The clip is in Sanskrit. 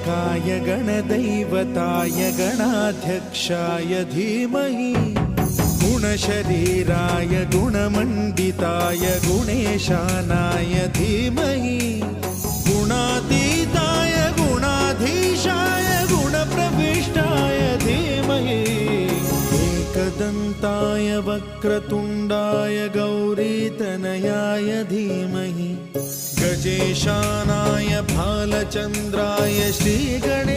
गणाध्यक्षाय गणदैवताय गणाध्यक्षाय धीमहि गुणशरीराय गुणमण्डिताय गुणेशानाय धीमहि गुणातीताय गुणाधीशाय गुणप्रविष्टाय धीमहि एकदन्ताय वक्रतुण्डाय गौरीतनयाय धीमहि गजेशानाय भालचन्द्राय श्रीगणेशाय